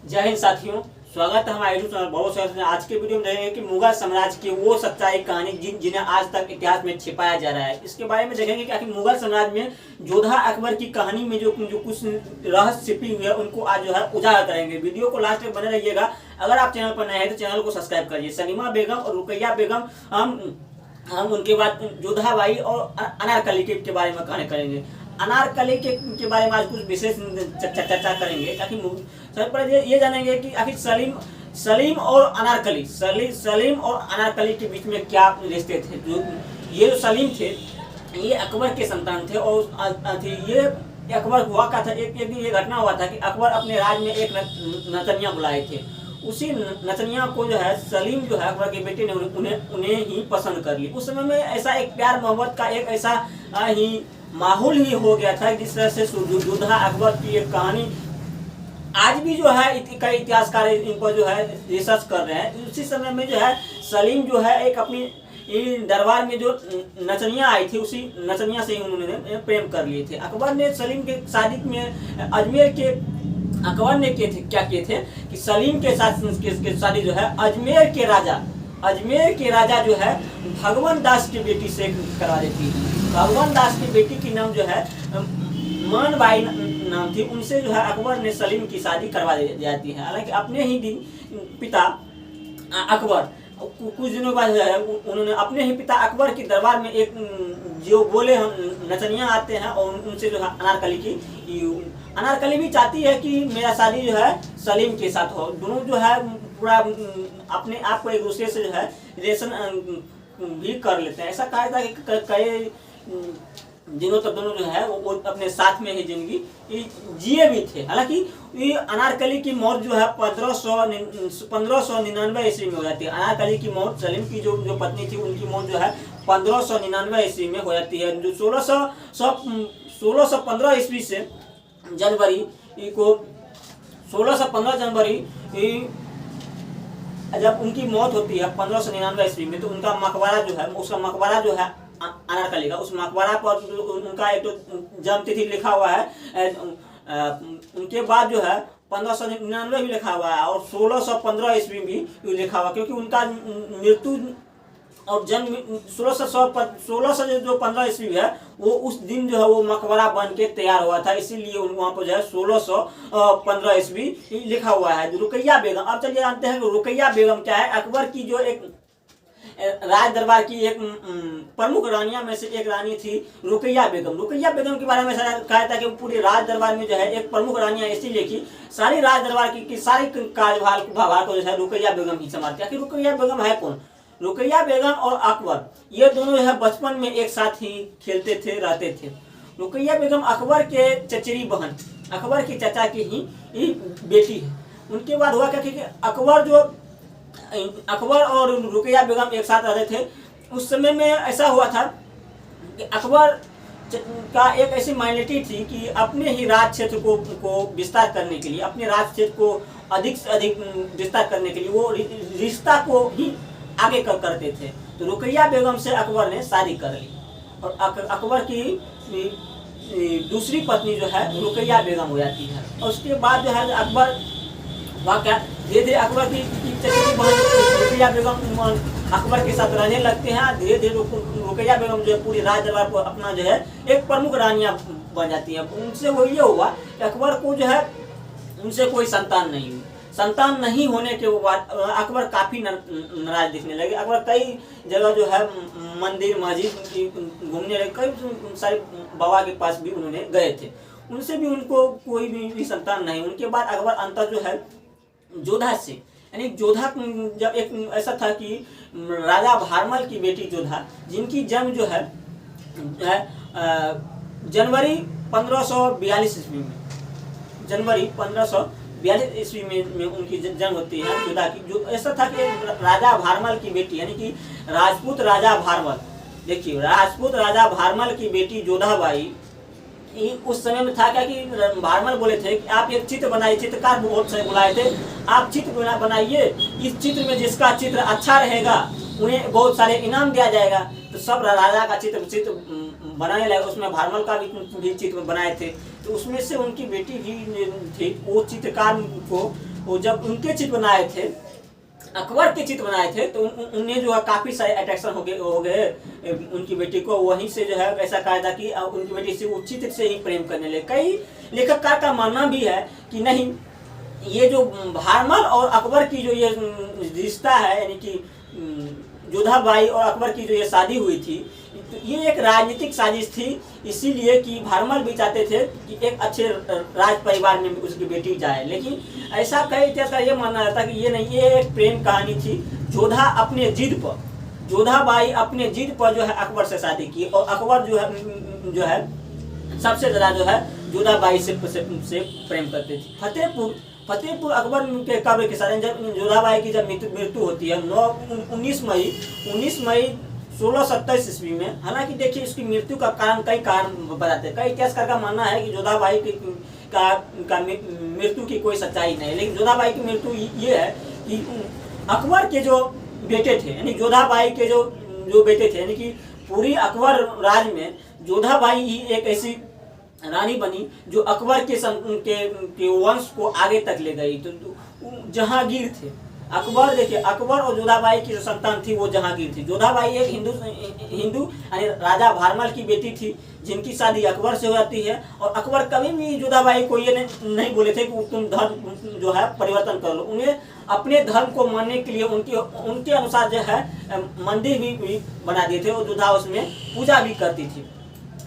जय हिंद साथियों, स्वागत है हमारे यूट्यूब चैनल बहुत सारे। आज के वीडियो में देखेंगे कि मुगल साम्राज्य की वो सच्चाई कहानी जिन्हें आज तक इतिहास में छिपाया जा रहा है। इसके बारे में देखेंगे कि आखिर मुगल साम्राज्य में जोधा अकबर की कहानी में जो कुछ रहस्य छिपी हुई है उनको आज जो है उजागर करेंगे। वीडियो को लास्ट तक बने रहिएगा। अगर आप चैनल पर नए हैं तो चैनल को सब्सक्राइब करिए। सलीमा बेगम और रुकैया बेगम हम उनके बाद जोधा बाई और अनारकली के बारे में कहानी करेंगे। अनारकली के बारे में आज कुछ विशेष चर्चा करेंगे ताकि सबसे पहले ये जानेंगे कि आखिर सलीम और अनारकली के बीच में क्या रिश्ते थे। ये जो सलीम थे ये अकबर के संतान थे और ये अकबर हुआ का था। एक दिन ये घटना हुआ था कि अकबर अपने राज में एक नतनिया बुलाए थे। उसी नतनिया को जो है सलीम जो है अकबर के बेटे ने उन्हें ही पसंद कर ली। उस समय में ऐसा एक प्यार मोहब्बत का एक ऐसा ही माहौल ही हो गया था जिस तरह से जोधा अकबर की एक कहानी आज भी जो है कई इतिहासकार इन पर जो है रिसर्च कर रहे हैं। उसी समय में जो है सलीम जो है एक अपनी दरबार में जो नचनिया आई थी उसी नचनिया से ही उन्होंने प्रेम कर लिए थे। अकबर ने सलीम के शादी में अकबर ने क्या किए थे कि सलीम के साथ के शादी जो है अजमेर के राजा जो है भगवान दास की बेटी से करवा देती थी। भगवान दास की बेटी की नाम जो है मानबाई नाम थी। उनसे जो है अकबर ने सलीम की शादी करवा दी जाती है। हालांकि अपने ही पिता अकबर कुछ दिनों बाद जो है उन्होंने अपने ही पिता अकबर के दरबार में एक जो बोले हम नचनिया आते हैं और उनसे जो है अनारकली भी चाहती है कि मेरा शादी जो है सलीम के साथ हो। दोनों जो है पूरा अपने आप को एक दूसरे से जो है रिलेशन भी कर लेते हैं। ऐसा कहा था कि कई दिनों तक दोनों जो है वो अपने साथ में ही जिंदगी जिए भी थे। हालांकि ये अनारकली की मौत जो है 1599 ईस्वी में हो जाती है। अनारकली की मौत सलीम की जो पत्नी थी उनकी मौत जो है 1599 ईस्वी में हो जाती है। जो 1615 ईस्वी से जनवरी को 1615 जनवरी जब उनकी मौत होती है 1599 ईस्वी में तो उनका मकबरा जो है अनारकली का उस मकबरा पर उनका एक तो जन्म तिथि लिखा हुआ है। उनके बाद जो है 1599 भी लिखा हुआ है और 1615 ईस्वी भी लिखा हुआ क्योंकि उनका मृत्यु और जन्म 1615 ईस्वी है वो उस दिन जो है वो मकबरा बन के तैयार हुआ था। इसीलिए वहाँ पर जो है 1615 ईस्वी लिखा हुआ है। रुकैया बेगम, अब चलिए जानते हैं कि रुकैया बेगम क्या है। अकबर की जो एक राज दरबार की एक प्रमुख रानियों में से एक रानी थी रुकैया बेगम। रुकैया बेगम के बारे में कहा था कि पूरे राज दरबार में जो है एक प्रमुख रानियां इसलिए की सारी राज दरबार की सारी कार्यभार को जो है रुकैया बेगम ही संभालती है। रुकैया बेगम है कौन? रुकैया बेगम और अकबर ये दोनों जो है बचपन में एक साथ ही खेलते थे रहते थे। रुकैया बेगम अकबर के चचेरी बहन अकबर के चाचा की ही बेटी है। उनके बाद हुआ क्या कि अकबर और रुकैया बेगम एक साथ रहते थे। उस समय में ऐसा हुआ था कि अकबर का एक ऐसी माइनॉरिटी थी कि अपने ही राज क्षेत्र को विस्तार करने के लिए अपने राज क्षेत्र को अधिक से अधिक विस्तार करने के लिए वो रिश्ता को ही आगे करते थे। तो रुकैया बेगम से अकबर ने शादी कर ली और अकबर की दूसरी पत्नी जो है रुकैया बेगम हो जाती है। और उसके बाद जो है अकबर धीरे धीरे अकबर की चचेरी बहन रुकैया बेगम अकबर के साथ रहने लगते हैं। धीरे धीरे रुकैया बेगम जो है पूरी राज दरबार को अपना जो है एक प्रमुख रानियां बन जाती हैं। उनसे वो ये हुआ कि अकबर को जो है उनसे कोई संतान नहीं हुई। संतान नहीं होने के बाद अकबर काफी नाराज दिखने लगे। अकबर कई जगह जो है मंदिर मस्जिद घूमने लगे, कई सारे बाबा के पास भी उन्होंने गए थे, उनसे भी उनको कोई भी संतान नहीं। उनके बाद अकबर अंतर जो है जोधा से यानी जोधा जब एक ऐसा था कि राजा भारमल की बेटी जोधा जिनकी जन्म जो है जनवरी 1542 ईस्वी में जनवरी 1542 ईस्वी में उनकी जन्म होती है जोधा की। जो ऐसा था कि राजा भारमल की बेटी यानी कि राजपूत राजा भारमल, देखिए राजपूत राजा भारमल की बेटी जोधा बाई उस समय में था क्या कि भारमल बोले थे कि आप एक चित्र बनाइए। चित्रकार बहुत से बुलाए थे, आप चित्र बनाइए, इस चित्र में जिसका चित्र अच्छा रहेगा उन्हें बहुत सारे इनाम दिया जाएगा। तो सब राजा का चित्र बनाने लगे। उसमें भारमल का भी चित्र बनाए थे। तो उसमें से उनकी बेटी भी थी, वो चित्रकार को वो जब उनके चित्र बनाए थे, अकबर के चित्र बनाए थे, तो उन्हें जो है काफ़ी सारे अट्रैक्शन हो गए उनकी बेटी को। वहीं से जो है ऐसा कहा था कि उनकी बेटी से वो चित्र से ही प्रेम करने लगे। कई लेखककार का मानना भी है कि नहीं, ये जो भारमल और अकबर की जो ये रिश्ता है, यानी कि जोधाबाई और अकबर की जो ये शादी हुई थी, तो ये एक राजनीतिक साजिश थी। इसीलिए कि भारमल भी चाहते थे कि एक अच्छे राज परिवार में उसकी बेटी जाए, लेकिन ऐसा कई इतिहासकार ये मानना रहता कि ये नहीं, ये एक प्रेम कहानी थी। जोधाबाई अपने जिद पर जो है अकबर से शादी की, और अकबर जो है सबसे ज़्यादा जो है जोधाबाई से प्रेम करते थे। फतेहपुर अकबर के कब्र के साथ जब जोधाबाई की जब मृत्यु होती है 19 मई 1627 ईस्वी में। हालांकि देखिए इसकी मृत्यु का कारण कई कारण बताते हैं। कई इतिहासकार का मानना है कि जोधाबाई का मृत्यु की कोई सच्चाई नहीं है, लेकिन जोधाबाई की मृत्यु ये है कि अकबर के जो बेटे थे, यानी जोधाबाई के जो बेटे थे, यानी कि पूरी अकबर राज में जोधाबाई ही एक ऐसी रानी बनी जो अकबर के वंश को आगे तक ले गई। तो जहांगीर थे अकबर, देखिए अकबर और जोधाबाई की जो संतान थी वो जहांगीर थी। जोधाबाई एक हिंदू यानी राजा भारमल की बेटी थी, जिनकी शादी अकबर से हो जाती है। और अकबर कभी भी जोधाबाई को ये नहीं बोले थे कि तुम धर्म जो है परिवर्तन कर लो। उन्हें अपने धर्म को मानने के लिए उनके अनुसार जो है मंदिर भी बना दिए थे, और जोधा उसमें पूजा भी करती थी।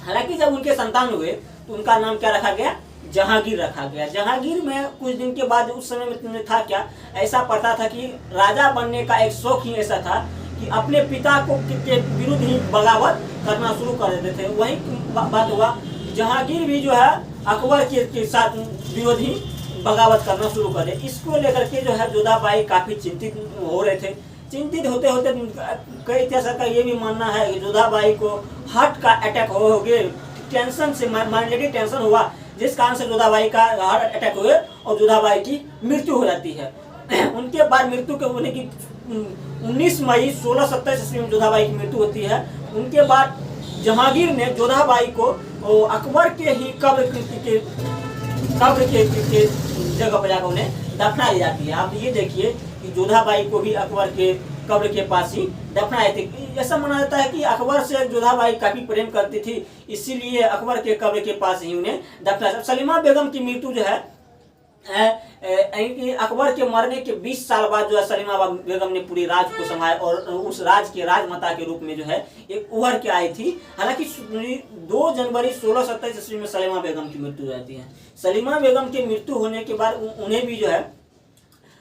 हालांकि जब उनके संतान हुए तो उनका नाम क्या रखा गया? जहांगीर रखा गया। जहांगीर में कुछ दिन के बाद, उस समय में था क्या, ऐसा पता था कि राजा बनने का एक शौक ही ऐसा था कि अपने पिता के विरुद्ध ही बगावत करना शुरू कर देते थे। वही बात हुआ, जहांगीर भी जो है अकबर के साथ विरोध ही बगावत करना शुरू करे। इसको लेकर के जो है जोधाबाई काफी चिंतित हो रहे थे। चिंतित होते होते कई इतिहासकार का ये भी मानना है कि जोधाबाई को हार्ट का अटैक हो गए, टेंशन से माइंडली टेंशन हुआ, जिस कारण से जोधाबाई का हार्ट अटैक हुए और जोधाबाई की मृत्यु हो जाती है। उनके बाद मृत्यु के होने की 19 मई 1627 ईस्वी में जोधाबाई की मृत्यु होती है। उनके बाद जहांगीर ने जोधाबाई को अकबर के ही कब्र के जगह पर जाकर उन्हें दफना दी जाती है। आप ये देखिए कि जोधाबाई को भी अकबर के कब्र के पास ही दफनाए थे। ऐसा माना जाता है कि अकबर से जोधाबाई काफी प्रेम करती थी, इसीलिए अकबर के कब्र के पास ही उन्हें दफनाया। सलीमा बेगम की मृत्यु जो है अकबर के मरने के 20 साल बाद जो है सलीमा बेगम ने पूरी राज को संभाला, और उस राज के राजमाता के रूप में जो है एक उभर के आई थी। हालांकि 2 जनवरी 1627 ईस्वी में सलीमा बेगम की मृत्यु हो जाती है। सलीमा बेगम की मृत्यु होने के बाद उन्हें भी जो है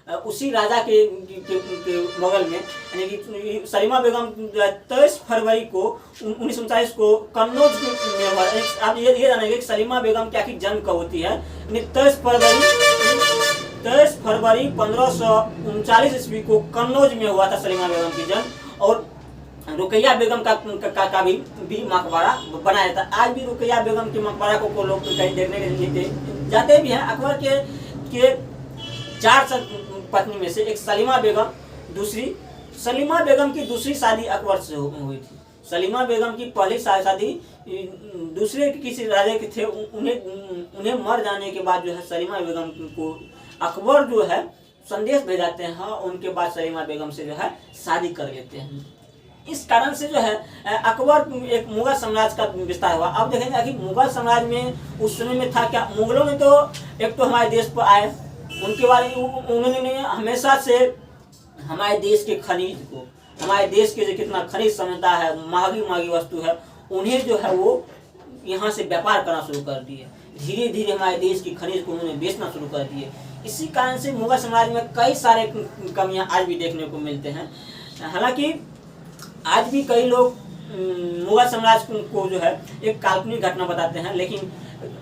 उसी राजा के बगल में, यानी कि सलीमा बेगम 23 फरवरी को 1939 को कन्नौज में, आप ये जानेंगे कि सलीमा बेगम की आखिर जन्म कब होती है। 23 फरवरी 1539 ईस्वी को कन्नौज में हुआ था सलीमा बेगम की जन्म। और रुकैया बेगम का भी मकबरा बनाया था। आज भी रुकैया बेगम के मकबरा को लोग कहीं देखने के लिए जाते भी हैं। अकबर के 4 पत्नी में से एक सलीमा बेगम की दूसरी शादी अकबर से हुई थी। सलीमा बेगम की पहली शादी दूसरे किसी राजा के थे। उन्हें मर जाने के बाद जो है सलीमा बेगम को अकबर जो है संदेश भेजाते हैं, उनके बाद सलीमा बेगम से जो है शादी कर लेते हैं। इस कारण से जो है अकबर एक मुगल साम्राज्य का विस्तार हुआ। अब देखेंगे कि मुगल साम्राज्य में उस समय में था क्या। मुगलों ने तो एक तो हमारे देश पर आए, उनके बारे में उन्होंने हमेशा से हमारे देश के खनिज को, हमारे देश के जो कितना खनिज समझता है, महंगी वस्तु है, उन्हें जो है वो यहाँ से व्यापार करना शुरू कर दिए। धीरे धीरे हमारे देश की खनिज को उन्होंने बेचना शुरू कर दिए। इसी कारण से मुगल साम्राज्य में कई सारे कमियां आज भी देखने को मिलते हैं। हालांकि आज भी कई लोग मुगल साम्राज्य को जो है एक काल्पनिक घटना बताते हैं, लेकिन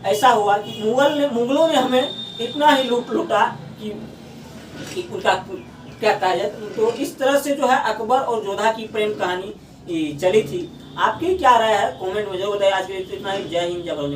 ऐसा हुआ कि मुगलों ने हमें इतना ही लूटा कि उनका क्या कहा जाए। तो इस तरह से जो है अकबर और जोधा की प्रेम कहानी चली थी। आपकी क्या राय है कमेंट में जरूर बताइए। आज के लिए इतना ही। जय हिंद, जय भारत।